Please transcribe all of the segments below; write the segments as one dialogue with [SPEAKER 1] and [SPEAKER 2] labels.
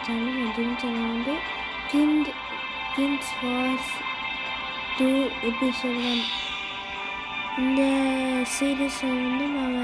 [SPEAKER 1] Channel gym channel வந்து Kings Wars 2 episode 1. இந்த சீரீஸில் வந்து நம்ம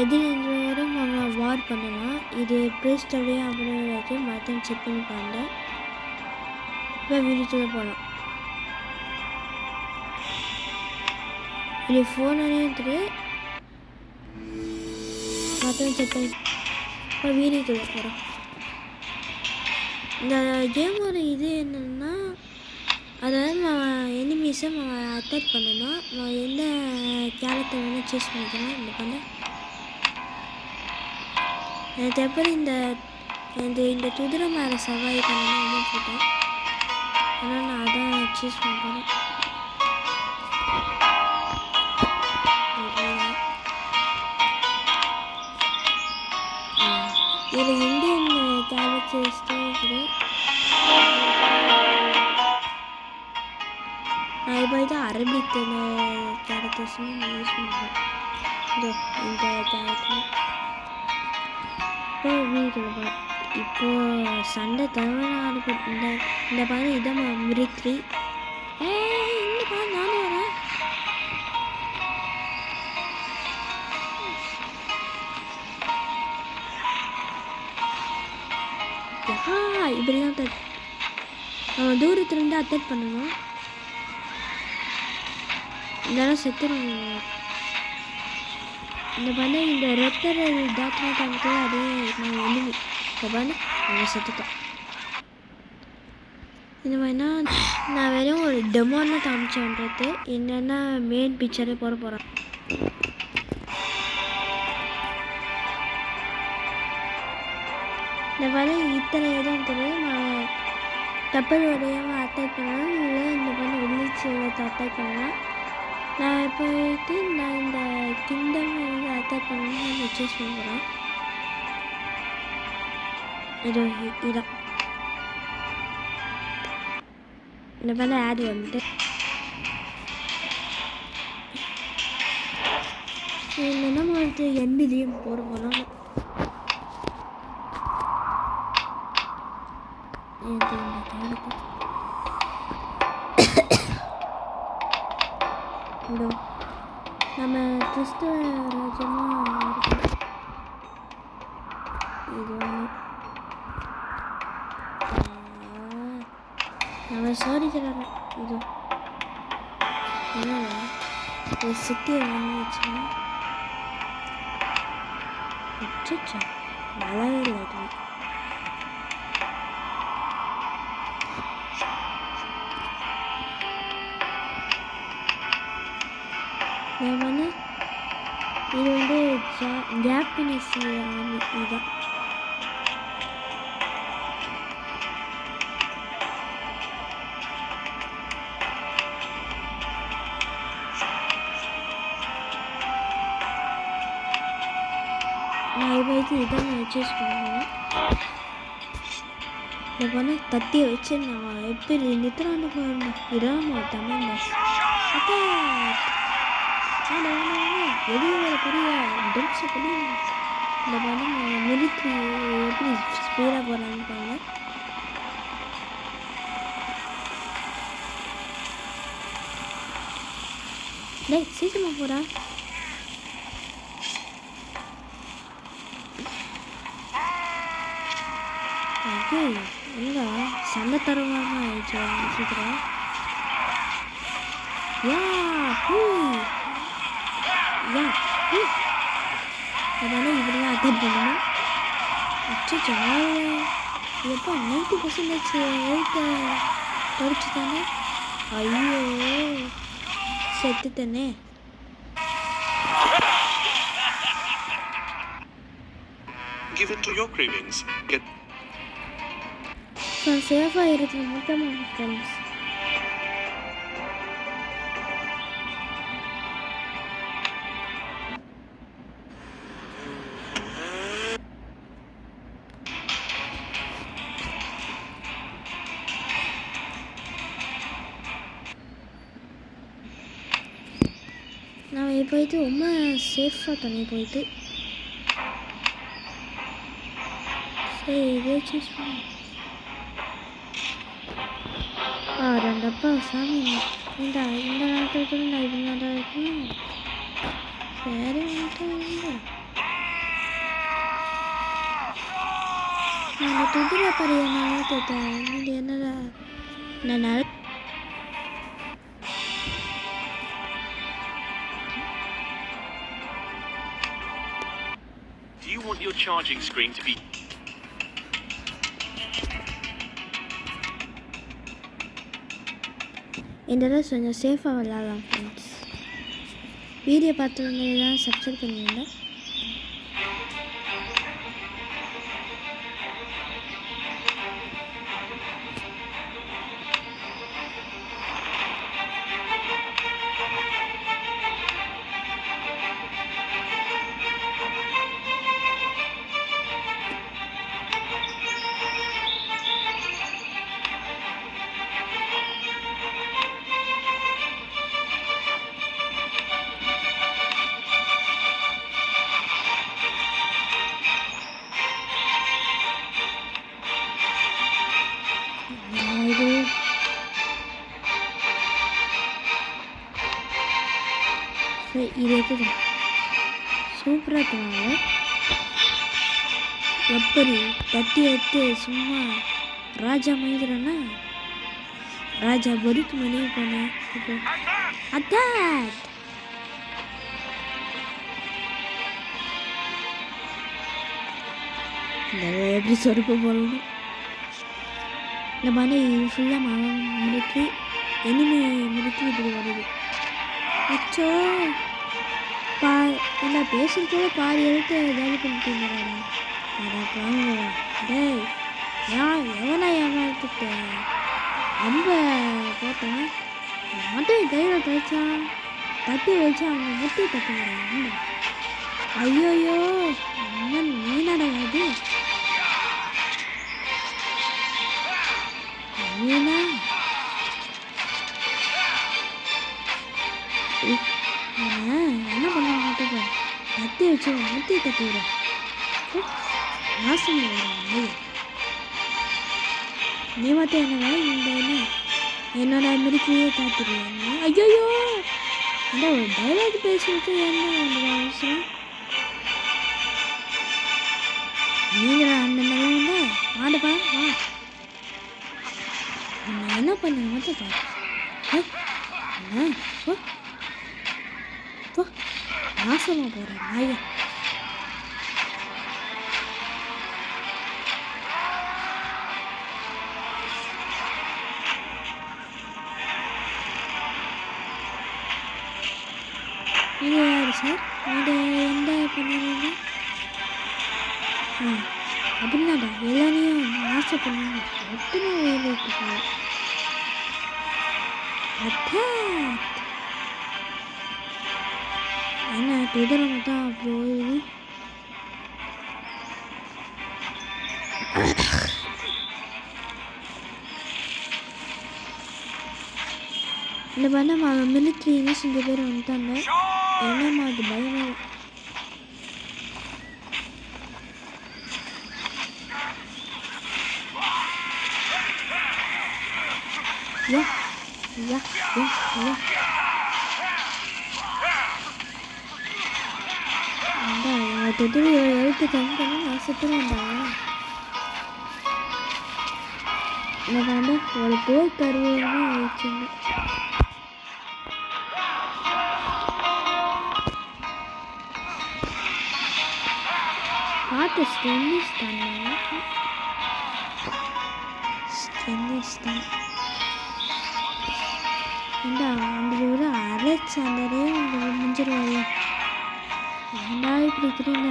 [SPEAKER 1] எதிரிகளோட நம்ம வார் பண்ணலாம். இது ப்ளே ஸ்டோரியே அப்படின்னு வச்சு மற்ற செக் பண்ணி பாருங்க. இப்போ வீடியோக்குள்ளே போகலாம். இது ஃபோனையும் தெரியும் மற்ற செக் பண்ணி இப்போ வீடியோக்குள்ளே போகிறோம். இந்த கேமோட இது என்னென்னா, அதாவது நம்ம எனிமீஸை நம்ம அட்டாக் பண்ணணும். நம்ம எந்த கேரக்டர் வேணால் சூஸ் பண்ணிக்கலாம். இந்த பண்ண எனக்கு எப்படி இந்த குதிரை மேலே சவாரி பண்ணணும் ரொம்ப பிடிக்கும். அதனால் நான் அதான் சூஸ் பண்ணுறேன். இதில் இந்தியன் கேரக்டர்ஸ்டும் இருக்குது. நான் இப்போ இது அரபிக் கேரக்டர்ஸும் யூஸ் பண்ணுறேன். இந்த கேரக்டர் இப்போ வீடு இப்போது சண்டை தவறாக இந்த பாரு இதான் மிலிட்ரி. இந்த பாரு நானும் வரேன். இப்படி தான் நம்ம தூரத்துலேருந்து அட்டாக் பண்ணணும். இதெல்லாம் செத்துருவாங்க. இந்த பண்ண இந்த ரெட்டர் டாக்டர் காமிக்க அதே நான் எனிமி. இந்த பண்ண நாங்கள் செத்துட்டோம். இந்த மாதிரினா நான் வெறும் ஒரு டெமோன்னு காமிச்சேன்றது என்னென்னா மெயின் பிக்சரே போகிறேன். இந்த மாதிரி இத்தனை எதுவும் தெரியும். நான் கப்பல் வரையாமல் அட்டாக் பண்ணலாம், இல்லை இந்த மாதிரி உள்ளிச்சியில் அட்டாக் பண்ணலாம். நான் போயிட்டு நான் இந்த கிங்டம் வந்து அட்டாக் பண்ணணும்னு நான் சூஸ் பண்ணுறேன். இதான் இந்த மாதிரி ஆட் வந்துட்டு என்னென்னா வந்துட்டு எண்ணிலையும் போட போகலாம். நம்ம கிறிஸ்துவ ராஜ்யமாக இருக்கும். இது நம்ம சோதிக்கிறாங்க. இது என்ன சிட்டியை வாங்கி வச்சுன்னா நல்லாவே இல்லை. நான் வந்து இது வந்து ஜாப்பனீஸ் ஆர்மி. இதுதான் நான் இப்போ இதான் நான் சூஸ் பண்ணுவேன். இந்த பண்ண கத்தியை வச்சு நான் எப்படி நிறுத்துறான்னு பாருங்க. இதான் தமிழ் வெளியே பெரிய டெம்ஸை பண்ணி இந்த மாதிரி மிலிட்ரி எப்படி ஸ்பீடாக போகிறான்னு பாருங்க. டேய் சீக்கிரமாக போகிறா. அது இல்லை சண்டை தருவாங்க ஆயிடுச்சு சீக்கிரம். அதனால் இப்படிலாம் அட்டாக் பண்ணணும். அச்சோ எப்போ 90% எழுத்த படிச்சு தானே. ஐயோ செத்துட்டேனே. சேஃபாக இருக்கிற முக்கியமான ஃப்ரெண்ட்ஸ். நான் போயிட்டு ரொம்ப சேஃபாக தண்ணி போயிட்டு சரி இதே சூஸ் பண்ணு. ரெண்டப்பா சாமி இந்த நாட்டுக்கு நான் இது நல்லா இருக்கணும். சரி நான் துதிரை பறியனால கேட்டேன். இது என்னடா நான்
[SPEAKER 2] Do you want your charging screen to be
[SPEAKER 1] இந்த தடவை கொஞ்சம் சேஃபாக விளாட்லாம் ஃப்ரெண்ட்ஸ். வீடியோ பார்த்தவங்க சப்ஸ்கிரைப் பண்ணுவீங்க. இது இருக்குது சூப்பராக இருக்குவாங்க. எப்படி தட்டி எடுத்து சும்மா ராஜா மயிக்கிறேன்னா ராஜா பருக்கு மணி போனேன். இப்போ அதான் எப்படி சொருப்பு போடணும். இந்த மாதிரி இது ஃபுல்லாக மரம் முறுக்கி எனிமி முறுக்கி இப்படி வருது. அச்சோ என்ன பேசுறதோட பாதி எழுத்து ஏதாவது பண்ணிட்டீங்களா? அதான் பாருங்களா டேய் எவனா ஏமாத்துட்டு ரொம்ப போட்டேன் மட்டும் கையில் தைச்சான் தட்டி வச்சு அவங்க முட்டி தட்டுங்கிறாங்க. ஐயோயோ நீ நடக்காது நீனா என்ன பண்ண மாட்டேங்க தட்டி வச்சு முட்டி தட்டி விட நாசம் வரும். நீ மட்டும் என்னவா இந்த என்னோட மிருக்கியே பார்த்துருவாங்க. ஐயோயோ அந்த ஒரு டைலாக் பேசிட்டு என்ன உங்களுக்கு அவசரம்? நீங்களா அந்த நிலையில ஆடுப்பா வா என்ன பண்ண மட்டும் பாரு நாசமாக போகிறேன் நாய. இது யாரு சார்? இது எந்த பண்ணுறீங்க? அப்படின்னாடா எல்லாரையும் நாசம் பண்ணுங்க. ஒட்டுமே உயிரிட்டு போய் என்ன குதிரை தான் அப்படி ஓடுது. இந்த பண்ண மிலிட்ரி செஞ்ச பேர் வந்துட்டாங்க. என்னம்மா அது பயமா எழுத்து கண்டு ஆசைப்படுறாண்டா. நான் ஒரு போய் தருவதுன்னு ஆயிடுச்சுங்க. பார்த்து ஸ்டென்னிஸ்தான் இந்த அந்த ஒரு அலெக்சாண்டரே அந்த முடிஞ்சிருவாங்க. ஏண்டா இப்படி இருக்கிறீங்க?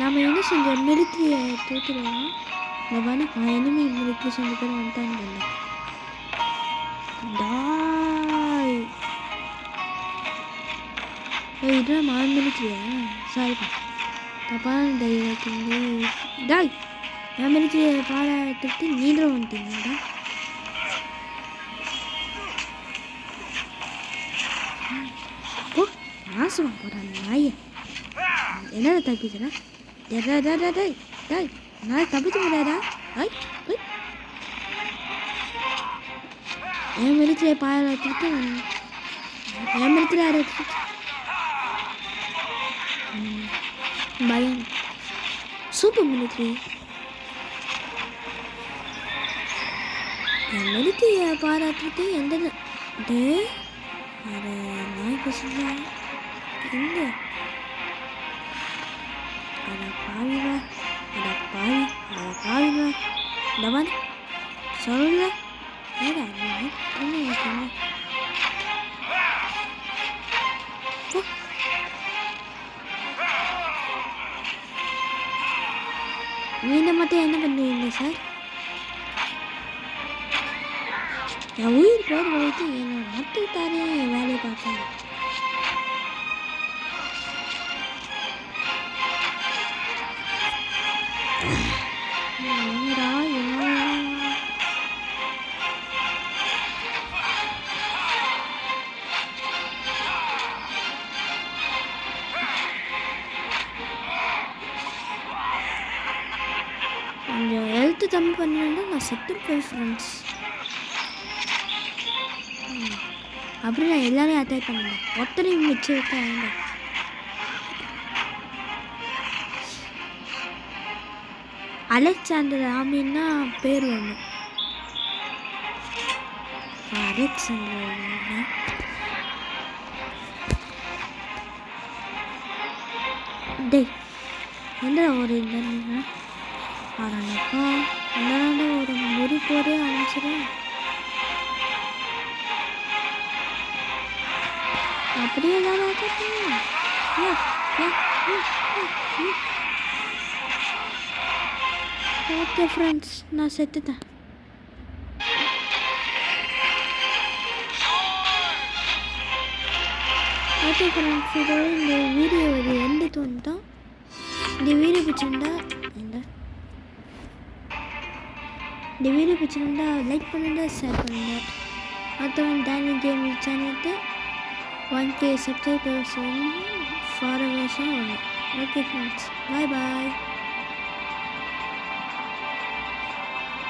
[SPEAKER 1] நாம் என்ன செஞ்சோம்? மிலிட்ரியை தூக்கிடுவோம். வேணா எனிமி மிலிட்ரி செஞ்ச பேர் வந்துட்டாங்க. இதுதான் மிலிட்ரியா? சாரிப்பா தப்பான தைரியத்திங்க. டாய் என் மிலிட்ரியை பாராட்டுக்கு நீங்களும் வந்துட்டீங்கடா. நாசமாக போகிறாங்க நாயை. என்னடா தப்பிக்கிறேன்? டேய் நான் தப்பிக்க முடியாதா? என் மிலிட்ரியை பாராட்டிட்டு என் மிலிட்ரி ஆரம்பிச்சு பயம். Super military. என் மிலிட்ரியை பாராட்டிட்டு எந்த டே அது நாய் பேசுகிறா எங்க? அட பாவிவா இந்த மாதிரி சொல்ல ஏடா நீங்கள் மட்டும் என்ன பண்ணுவீங்க சார்? என் உயிர் போர் வைத்து என்னை மட்டும் தானே என் வேலையை பார்த்தாங்க. கொஞ்சம் ஹெல்த்து கம்மி பண்ணுவேன்னா நான் செத்து போய் ஃப்ரெண்ட்ஸ். அப்படி நான் எல்லாரையும் அட்டாக் பண்ணேன். ஒருத்தரையும் மிச்சம் விட்டாங்க. அலெக்சாண்டர் ஆமின்னா பேர் ஒன்று. அலெக்சாண்டர் டேய் என்ன ஒரு இல்லைன்னா ஆரம்பிப்பா எல்லாரும் ஒரு முறி போரே ஆரம்பிச்சிடும். அப்படியே எல்லாரும் ஓகே ஃப்ரெண்ட்ஸ் நான் செத்துட்டேன். ஓகே ஃப்ரெண்ட்ஸ் இதோட இந்த வீடியோ ஒரு எண்டுக்கு வந்துட்டோம். இந்த வீடியோ பிடிச்சிருந்தா லைக் பண்ணுங்க, ஷேர் பண்ணுங்க. அடுத்தவன் டேனி கேம் சேனலுக்கு 1K சப்ஸ்கிரைபர்ஸ் ஃபாலோவர்ஸும் வரும். Okay friends bye.